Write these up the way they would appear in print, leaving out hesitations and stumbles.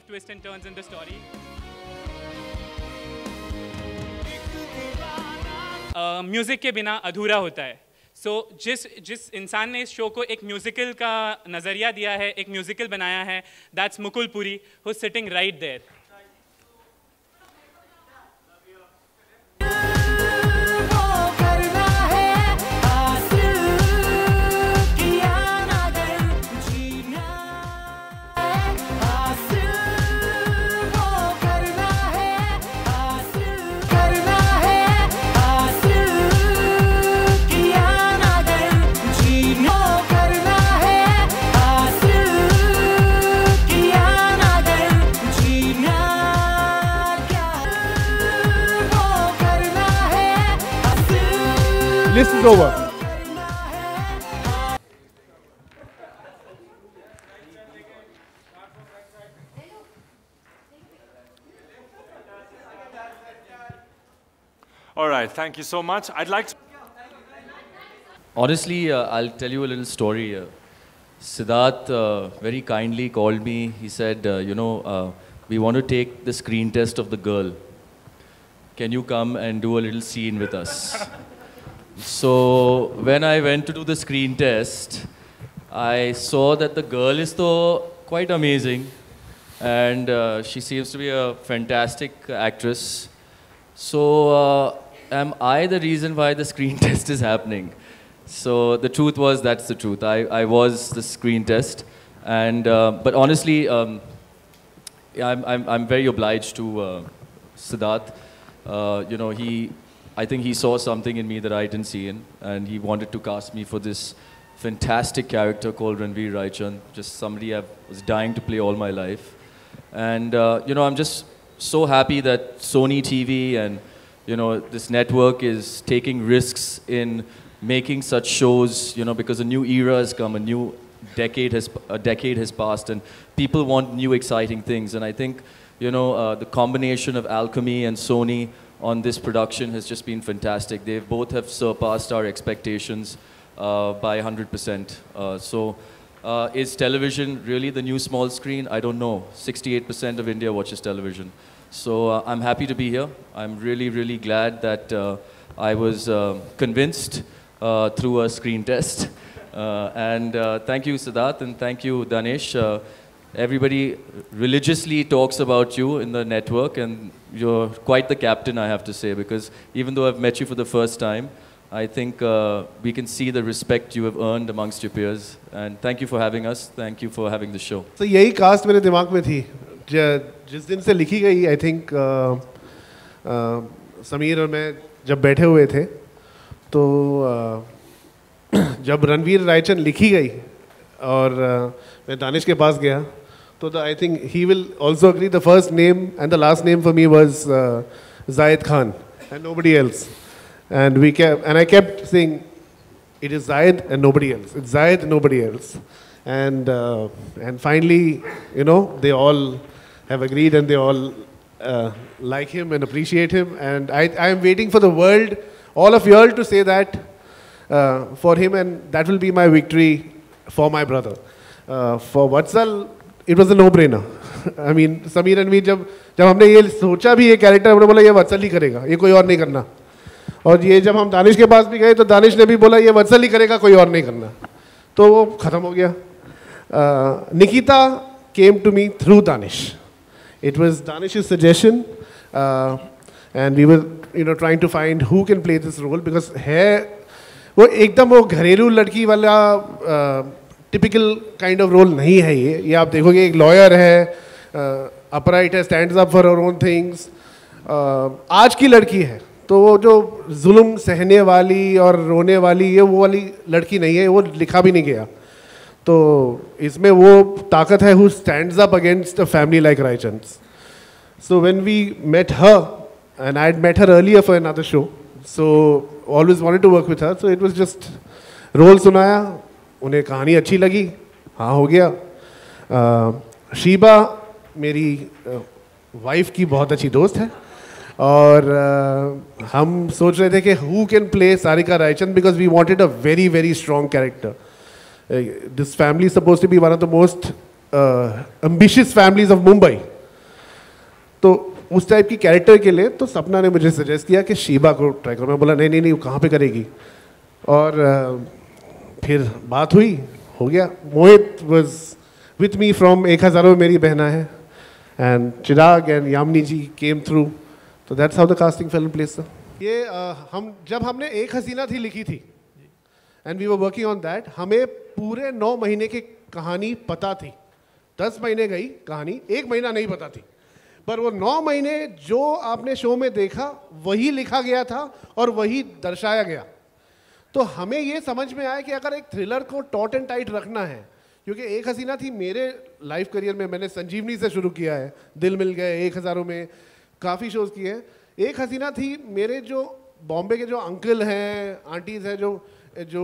Twists and turns in the story. Music के बिना अधूरा होता है. So जिस इंसान ने इस शो को एक म्यूज़िकल का नज़रिया दिया है, एक म्यूज़िकल बनाया है, that's Mukul Puri, who's sitting right there. List is over. All right, thank you so much. I'd like to... Honestly, I'll tell you a little story. Siddharth very kindly called me. He said, we want to take the screen test of the girl. Can you come and do a little scene with us? So when I went to do the screen test, I saw that the girl is quite amazing, and she seems to be a fantastic actress. So am I the reason why the screen test is happening? So the truth was, that's the truth. I was the screen test, and but honestly, I'm very obliged to Siddharth. I think he saw something in me that I didn't see in, and he wanted to cast me for this fantastic character called Ranveer Raichand, just somebody I was dying to play all my life. And, I'm just so happy that Sony TV and, this network is taking risks in making such shows, because a new era has come, a decade has passed, and people want new exciting things. And I think, the combination of Alchemy and Sony on this production has just been fantastic. They both have surpassed our expectations by 100%. Is television really the new small screen? I don't know. 68% of India watches television. So I'm happy to be here. I'm really, really glad that I was convinced through a screen test. And thank you, Siddharth, and thank you, Danesh. Everybody religiously talks about you in the network, and you're quite the captain, I have to say, because even though I've met you for the first time, I think we can see the respect you have earned amongst your peers. And thank you for having us. Thank you for having the show. So यही cast मेरे दिमाग में थी जिस दिन से लिखी गई. आई थिंक समीर और मैं जब बैठे हुए थे तो जब रणवीर रायचंद लिखी गई और मैं दानिश के पास गया तो I think he will also agree the first name and the last name for me was Zayed Khan and nobody else. And I kept saying, it is Zayed and nobody else. It's Zayed and nobody else. And finally, they all have agreed and they all like him and appreciate him. And I am waiting for the world, all of you all, to say that for him, and that will be my victory for my brother. For Vatsal, it was a no-brainer. I mean, Sameer and me, जब हमने ये सोचा भी ये character, हमने बोला ये वत्सल ही करेगा, ये कोई और नहीं करना. और ये जब हम दानिश के पास भी गए तो दानिश ने भी बोला ये वत्सल ही करेगा, कोई और नहीं करना. तो वो ख़त्म हो गया. Nikita came to me through Danish. It was Danish's suggestion, and we were trying to find who can play this role, because है वो एकदम वो घरेलू लड़की वाला टिपिकल काइंड ऑफ रोल नहीं है. ये आप देखोगे एक लॉयर है, अपराइट है, stands up for her own things. आज की लड़की है तो वो जो जुल्म सहने वाली और रोने वाली, ये वो वाली लड़की नहीं है, वो लिखा भी नहीं गया. तो इसमें वो ताकत है who stands up against a family like Raichand's. So when we met her, and I had met her earlier for another show, so always wanted to work with her. So it was just role सुनाया, उन्हें कहानी अच्छी लगी, हाँ हो गया. शीबा मेरी wife की बहुत अच्छी दोस्त है और हम सोच रहे थे कि who can play Sarika Raichand, because we wanted a very very strong character. This family is supposed to be one of the most ambitious families of Mumbai, तो उस टाइप की कैरेक्टर के लिए तो सपना ने मुझे सजेस्ट किया कि शीबा को ट्राई करो। मैं बोला नहीं नहीं नहीं, वो कहाँ पे करेगी। और फिर बात हुई, हो गया। Mohit was with me from 1000 में मेरी बहना है, and Chirag and Yamini ji came through, तो that's how the casting film place. ये जब हमने एक हसीना थी लिखी थी and we were working on that, हमें पूरे 9 महीने की कहानी पता थी। 10 महीने गई कहानी, 1 महीना नहीं पता थी, पर वो 9 महीने जो आपने शो में देखा वही लिखा गया था और वही दर्शाया गया। तो हमें ये समझ में आया कि अगर एक थ्रिलर को टॉट एंड टाइट रखना है, क्योंकि एक हसीना थी मेरे लाइफ करियर में, मैंने संजीवनी से शुरू किया है, दिल मिल गए, 1000 में काफ़ी शोज़ किए हैं। एक हसीना थी मेरे जो बॉम्बे के जो अंकल हैं, आंटीज़ हैं, जो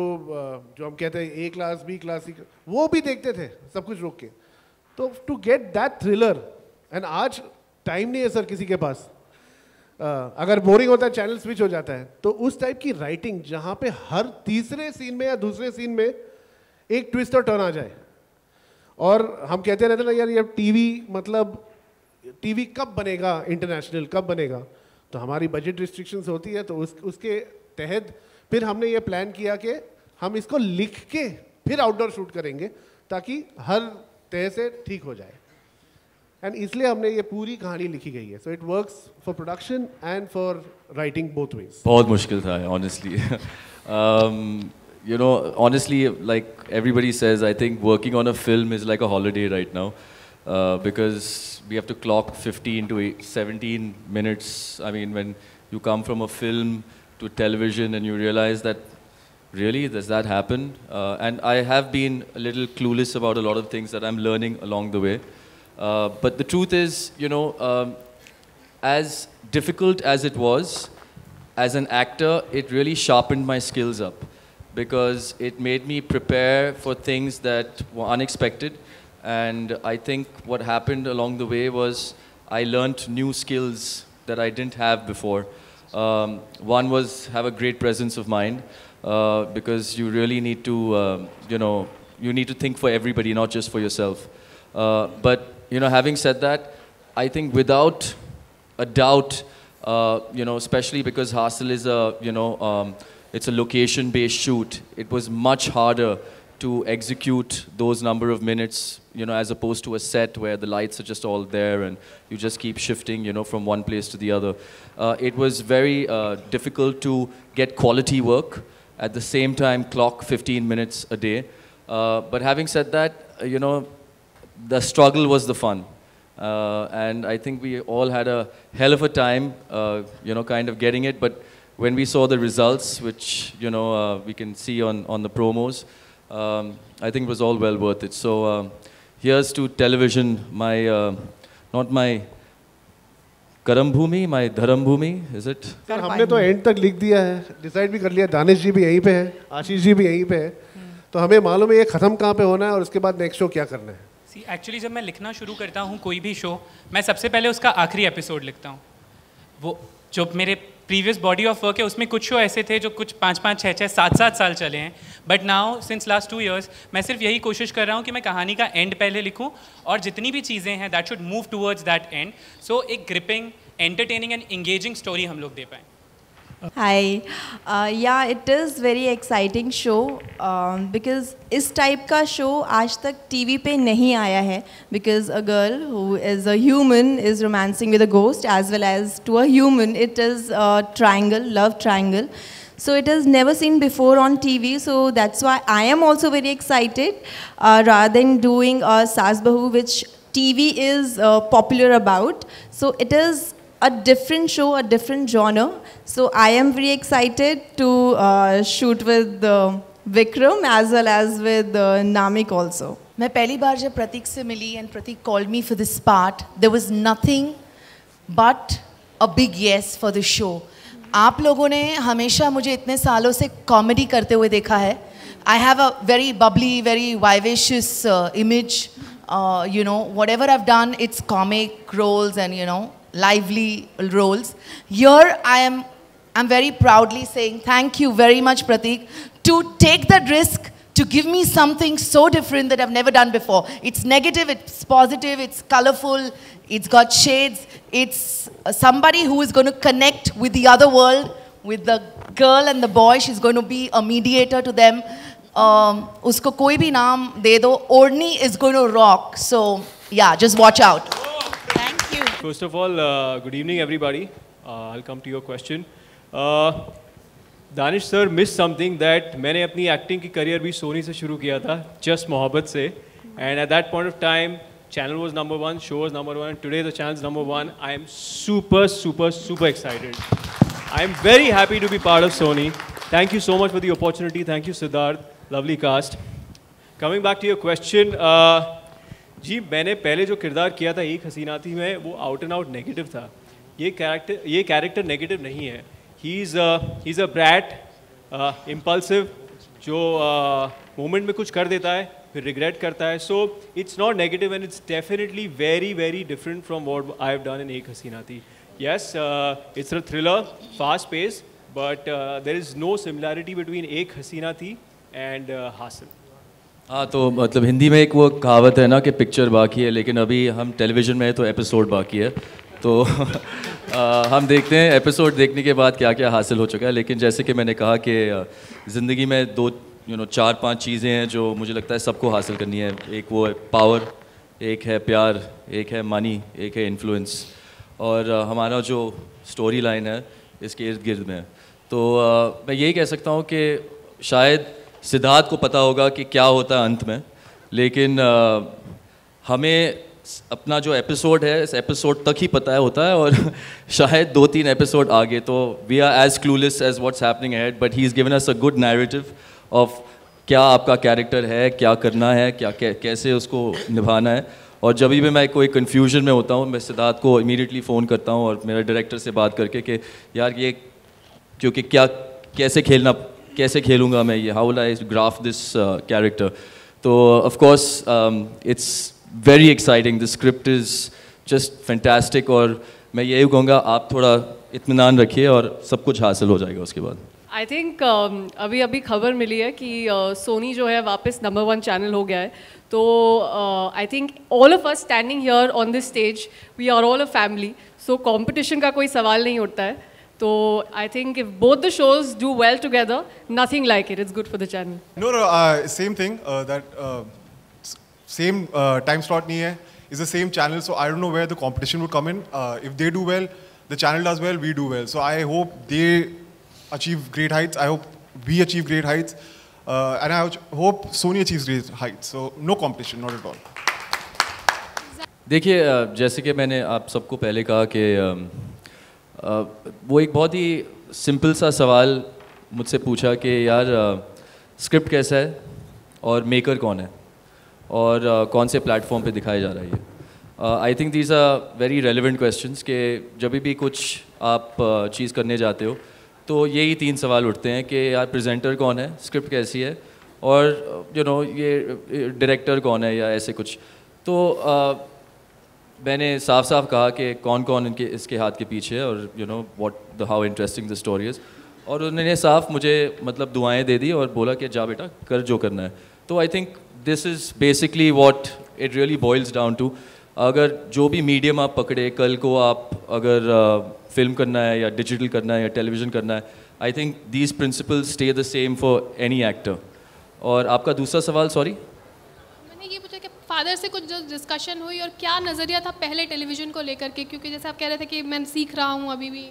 हम कहते हैं A क्लास B क्लास, वो भी देखते थे सब कुछ रोक के। तो to get that thriller, and आज टाइम नहीं है सर किसी के पास, अगर बोरिंग होता है चैनल स्विच हो जाता है, तो उस टाइप की राइटिंग जहाँ पे हर तीसरे सीन में या दूसरे सीन में एक ट्विस्ट और टर्न आ जाए। और हम कहते रहते ना यार ये टीवी, मतलब टीवी कब बनेगा इंटरनेशनल, कब बनेगा, तो हमारी बजट रिस्ट्रिक्शंस होती है, तो उसके तहत फिर हमने ये प्लान किया कि हम इसको लिख के फिर आउटडोर शूट करेंगे ताकि हर तरह से ठीक हो जाए, एंड इसलिए हमने ये पूरी कहानी लिखी गई है। So it works for production and for writing both ways. बहुत मुश्किल था honestly. You know, honestly, like everybody says, I think working on a film is like a holiday right now, because we have to clock 15 to 17 minutes. I mean, when you come from a film to television and you realize that really does that happen, and I have been a little clueless about a lot of things that I'm learning along the way, but the truth is, you know, as difficult as it was, as an actor it really sharpened my skills up, because it made me prepare for things that were unexpected. And I think what happened along the way was I learnt new skills that I didn't have before. One was have a great presence of mind, because you really need to, you know, you need to think for everybody, not just for yourself. But, you know, having said that, I think without a doubt, you know, especially because Hostel is a, you know, it's a location-based shoot, it was much harder to execute those number of minutes, you know, as opposed to a set where the lights are just all there and you just keep shifting, you know, from one place to the other. It was very difficult to get quality work, at the same time clock 15 minutes a day. But having said that, you know, the struggle was the fun. And I think we all had a hell of a time, you know, kind of getting it. But when we saw the results, which, you know, we can see on the promos, I think it was all well worth it. So here's to television, my, not my Karam Bhumi, my Dharam Bhumi, is it? Sir हमने तो and तक लिख दिया है, decide भी कर लिया, दानिश जी भी यहीं पे है, आशीष जी भी यहीं पे है, तो हमें मालूम है ये ख़त्म कहाँ पे होना है और उसके बाद नेक्स्ट शो क्या करना है। एक्चुअली जब मैं लिखना शुरू करता हूँ कोई भी शो, मैं सबसे पहले उसका आखिरी एपिसोड लिखता हूँ। वो जो मेरे प्रीवियस बॉडी ऑफ वर्क है उसमें कुछ शो ऐसे थे जो कुछ 5-5, 6-6, 7-7 साल चले हैं, but now since last 2 years मैं सिर्फ यही कोशिश कर रहा हूँ कि मैं कहानी का एंड पहले लिखूँ और जितनी भी चीज़ें हैं that should move towards that end, so एक gripping, entertaining and engaging story हम लोग दे पाएँ। Hi, yeah, it is very exciting show because इस type का show आज तक TV पे नहीं आया है, because a girl who is a human is romancing with a ghost, as well as to a human it is a triangle, love triangle. So it is never seen before on TV, so that's why I am also very excited, rather than doing a Saas Bahu, which TV is popular about. So it is a different show, a different genre. So I am very excited to shoot with Vikram as well as with Namik also. मैं पहली बार जब प्रतीक से मिली and Pratik called me for this part, there was nothing but a big yes for the show. आप लोगों ने हमेशा मुझे इतने सालों से कॉमेडी करते हुए देखा है. I have a very bubbly, very vivacious image. You know, whatever I've done, it's comic roles and, you know, lively roles. Here I'm very proudly saying thank you very much, Pratik, to take that risk to give me something so different that I've never done before. It's negative, it's positive, it's colorful, it's got shades. It's somebody who is going to connect with the other world, with the girl and the boy. She's going to be a mediator to them. Usko koi bhi naam de do. Orni is going to rock. So yeah, just watch out. Thank you. First of all, good evening everybody. I'll come to your question. Danish sir miss something that मैंने अपनी acting की career भी सोनी से शुरू किया था, just मोहब्बत से, and at that point of time channel was number 1, show was number 1, and today the channel is number 1. I am super excited. I am very happy to be part of Sony. Thank you so much for the opportunity. Thank you Siddharth, lovely cast. Coming back to your question, जी मैंने पहले जो किरदार किया था एक हसीना थी में, वो आउट एंड आउट नेगेटिव था. ये कैरेक्टर नेगेटिव नहीं है. He's a brat, impulsive, जो मोमेंट में कुछ कर देता है फिर रिग्रेट करता है. So it's not negative and it's definitely very different from what I have done in Ek Hasina Thi. Yes, it's a thriller, fast pace, but there is no similarity between Ek हसीना थी एंड हासिल. हाँ, तो मतलब हिंदी में एक वो कहावत है ना कि पिक्चर बाकी है, लेकिन अभी हम टेलीविज़न में है तो एपिसोड बाकी है. तो हम देखते हैं एपिसोड देखने के बाद क्या क्या हासिल हो चुका है. लेकिन जैसे कि मैंने कहा कि ज़िंदगी में 4-5 चीज़ें हैं जो मुझे लगता है सबको हासिल करनी है. एक वो है पावर, एक है प्यार, एक है मनी, एक है इन्फ्लुएंस. और हमारा जो स्टोरी लाइन है इसके इर्द गिर्द में. तो मैं यही कह सकता हूँ कि शायद सिद्धार्थ को पता होगा कि क्या होता है अंत में, लेकिन हमें अपना जो एपिसोड है इस एपिसोड तक ही पता होता है, और शायद 2-3 एपिसोड आगे तो we are as clueless as what's happening ahead. But he is given us a good narrative of क्या आपका कैरेक्टर है, क्या करना है, कैसे उसको निभाना है. और जब भी मैं कोई कन्फ्यूजन में होता हूँ मैं सिद्धार्थ को इमीडिएटली फ़ोन करता हूँ और मेरे डायरेक्टर से बात करके कि यार ये क्योंकि कैसे खेलूँगा मैं ये, how will I graph this character. तो of course it's very exciting. The script is just fantastic. और मैं यही कहूँगा आप थोड़ा इत्मीनान रखिए और सब कुछ हासिल हो जाएगा उसके बाद. आई थिंक अभी खबर मिली है कि सोनी जो है वापस नंबर 1 चैनल हो गया है. तो I think all of us standing here on this stage we are all a family. So competition का कोई सवाल नहीं उठता है. तो I think if both the shows do well together, nothing like it. It's good for the channel. No, same thing. That same time slot nahi hai. It's the same channel, so I don't know where the competition would come in. If they do well, the channel does well, we do well. So I hope they achieve great heights. I hope we achieve great heights, and I hope Sony achieves great heights. So no competition, not at all. देखिए, जैसे कि मैंने आप सबको पहले कहा कि वो एक बहुत ही सिंपल सा सवाल मुझसे पूछा कि यार स्क्रिप्ट कैसा है और मेकर कौन है और कौन से प्लेटफॉर्म पे दिखाया जा रहा है ये. I think these are very relevant questions कि जब भी कुछ आप चीज़ करने जाते हो तो यही 3 सवाल उठते हैं कि यार प्रेजेंटर कौन है, स्क्रिप्ट कैसी है, और ये डायरेक्टर कौन है या ऐसे कुछ. तो मैंने साफ साफ कहा कि कौन कौन इसके हाथ के पीछे है और how interesting the story is. और उन्होंने साफ मुझे मतलब दुआएं दे दी और बोला कि जा बेटा कर जो करना है. तो I think this is basically what it really boils down to. अगर जो भी मीडियम आप पकड़े, कल को आप अगर फिल्म करना है या डिजिटल करना है या टेलीविज़न करना है, आई think these principles stay the same for any actor. और आपका दूसरा सवाल, सॉरी, मैंने ये पूछा कि फादर से कुछ जो डिस्कशन हुई और क्या नज़रिया था पहले टेलीविज़न को लेकर के, क्योंकि जैसे आप कह रहे थे कि मैं सीख रहा हूँ अभी भी.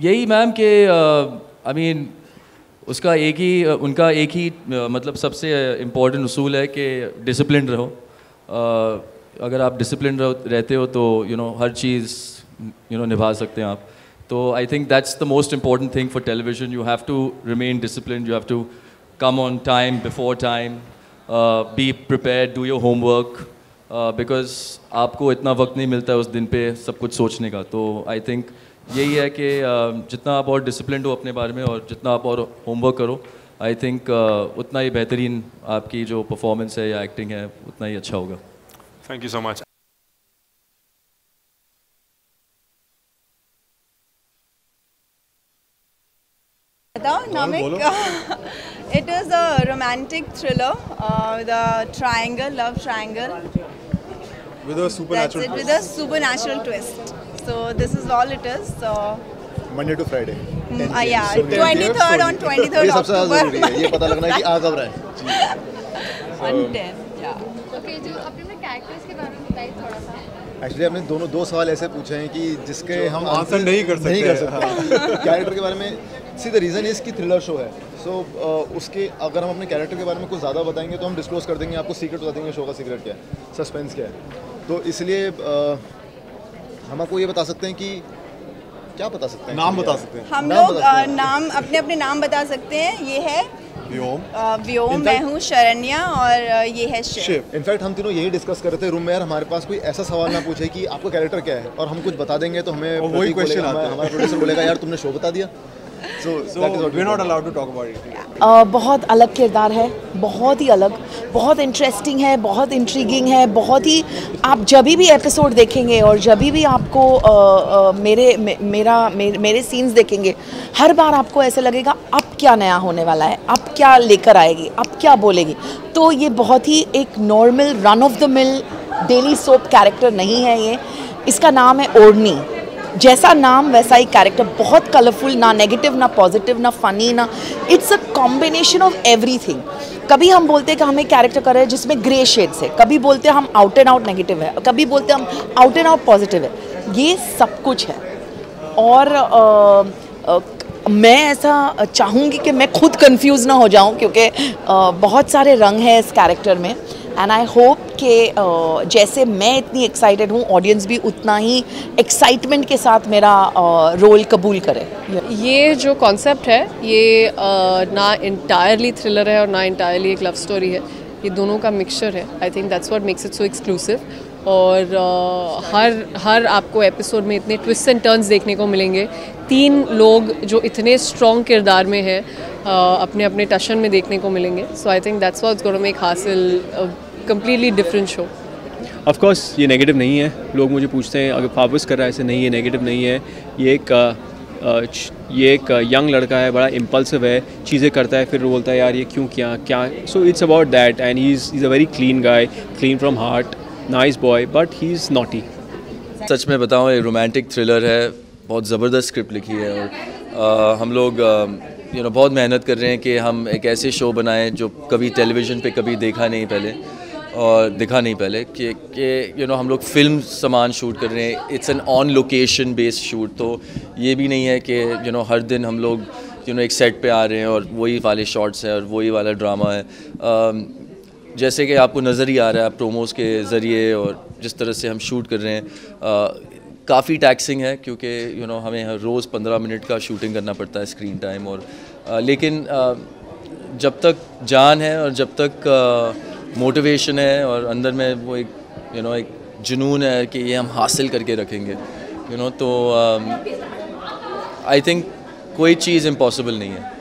यही मैम कि आई मीन उनका एक ही मतलब सबसे इम्पोर्टेंट उसूल है कि डिसिप्लिन रहो. अगर आप डिसिप्लिन रहते हो तो हर चीज़ निभा सकते हैं आप. तो I think that's the most important thing for television. You have to remain discipline, you have to come on time, before time, be prepared, do your homework, because आपको इतना वक्त नहीं मिलता है उस दिन पे सब कुछ सोचने का. तो आई थिंक यही है कि जितना आप और डिसिप्लिन हो अपने बारे में और जितना आप और होमवर्क करो, आई थिंक उतना ही बेहतरीन आपकी जो परफॉर्मेंस है या एक्टिंग है उतना ही अच्छा होगा. Thank you so much. बताओ नामिक. It is a romantic thriller with a triangle, love triangle. With a supernatural That's it, with a supernatural twist. So this is all it is. So Monday to Friday. yeah, 23rd on 23rd ये सबसे ज़्यादा ज़रूरी है, October. ये पता लगना है कि आ कब रहा है। On 10, yeah. ओके जो अपने कैरेक्टर्स के बारे में बताइए थोड़ा सा। एक्चुअली आपने दोनों 2 सवाल ऐसे पूछे हैं कि जिसके हम आंसर नहीं कर सकते। कैरेक्टर के बारे में सी द रीज़न इज़ कि थ्रिलर शो है। सो उसके अगर हम अपने कैरेक्टर के बारे में कुछ ज़्यादा बताएंगे तो हम डिस्क्लोज कर देंगे, आपको सीक्रेट बता देंगे शो का सीक्रेट क्या है, सस्पेंस क्या है। तो इसलिए हम आपको ये बता सकते हैं कि क्या बता सकते हैं, नाम बता सकते हैं। हम लोग नाम अपने अपने नाम बता सकते हैं। ये है व्योम, व्योम, मैं हूँ शरण्या और ये है शिव। इनफैक्ट हम तीनों यही डिस्कस कर रहे थे रूम में, यार हमारे पास कोई ऐसा सवाल ना पूछे कि आपका कैरेक्टर क्या है, और हम कुछ बता देंगे तो हमें वही क्वेश्चन हमारा प्रोड्यूसर बोलेगा यार तुमने शो बता दिया। So we're not allowed to talk about it. बहुत अलग किरदार है, बहुत ही अलग, बहुत इंटरेस्टिंग है, बहुत इंट्रीगिंग है, बहुत ही आप जब भी एपिसोड देखेंगे और जब भी आपको मेरे सीन्स देखेंगे, हर बार आपको ऐसे लगेगा अब क्या नया होने वाला है, अब क्या लेकर आएगी, अब क्या बोलेगी। तो ये बहुत ही एक normal run of the mill daily soap character नहीं है ये। इसका नाम है ओढ़नी। जैसा नाम वैसा ही कैरेक्टर, बहुत कलरफुल, ना नेगेटिव ना पॉजिटिव ना फनी ना, it's a combination of everything. कभी हम बोलते हैं कि हमें कैरेक्टर कर रहे हैं जिसमें ग्रे शेड्स है, कभी बोलते हैं हम आउट एंड आउट नेगेटिव है, कभी बोलते हैं हम आउट एंड आउट पॉजिटिव है। ये सब कुछ है। और मैं ऐसा चाहूँगी कि मैं खुद कंफ्यूज ना हो जाऊँ, क्योंकि बहुत सारे रंग हैं इस कैरेक्टर में। एंड आई होप कि जैसे मैं इतनी एक्साइटेड हूँ, ऑडियंस भी उतना ही एक्साइटमेंट के साथ मेरा रोल कबूल करे। ये जो कॉन्सेप्ट है ये ना इंटायरली थ्रिलर है और ना इंटायरली एक लव स्टोरी है, ये दोनों का मिक्सचर है। आई think that's what makes it so exclusive. और हर आपको एपिसोड में इतने ट्विस्ट एंड टर्न्स देखने को मिलेंगे। 3 लोग जो इतने स्ट्रॉन्ग किरदार में हैं अपने अपने टशन में देखने को मिलेंगे। So I think that's what's gonna make Haasil completely different show. Of course ये नेगेटिव नहीं है। लोग मुझे पूछते हैं अगर फाबस कर रहा है, ऐसे नहीं, ये नेगेटिव नहीं है। ये एक यंग लड़का है, बड़ा इम्पल्सिव है, चीज़ें करता है फिर बोलता है यार ये क्यों किया क्या। So it's about that and he is a very clean guy, clean from heart, nice boy, but he is naughty. सच में बताऊँ ये रोमांटिक थ्रिलर है, बहुत ज़बरदस्त स्क्रिप्ट लिखी है और हम लोग बहुत मेहनत कर रहे हैं कि हम एक ऐसे शो बनाएं जो कभी टेलीविज़न पे कभी देखा नहीं पहले और दिखा नहीं पहले कि हम लोग फिल्म समान शूट कर रहे हैं। It's an on location based shoot, तो ये भी नहीं है कि हर दिन हम लोग एक सेट पे आ रहे हैं और वही वाले शॉट्स हैं और वही वाला ड्रामा है। जैसे कि आपको नज़र ही आ रहा है प्रोमोज़ के ज़रिए और जिस तरह से हम शूट कर रहे हैं, काफ़ी टैक्सिंग है क्योंकि हमें रोज़ 15 मिनट का शूटिंग करना पड़ता है स्क्रीन टाइम। और लेकिन जब तक जान है और जब तक मोटिवेशन है और अंदर में वो एक जुनून है कि ये हम हासिल करके रखेंगे, तो आई थिंक कोई चीज़ इम्पॉसिबल नहीं है।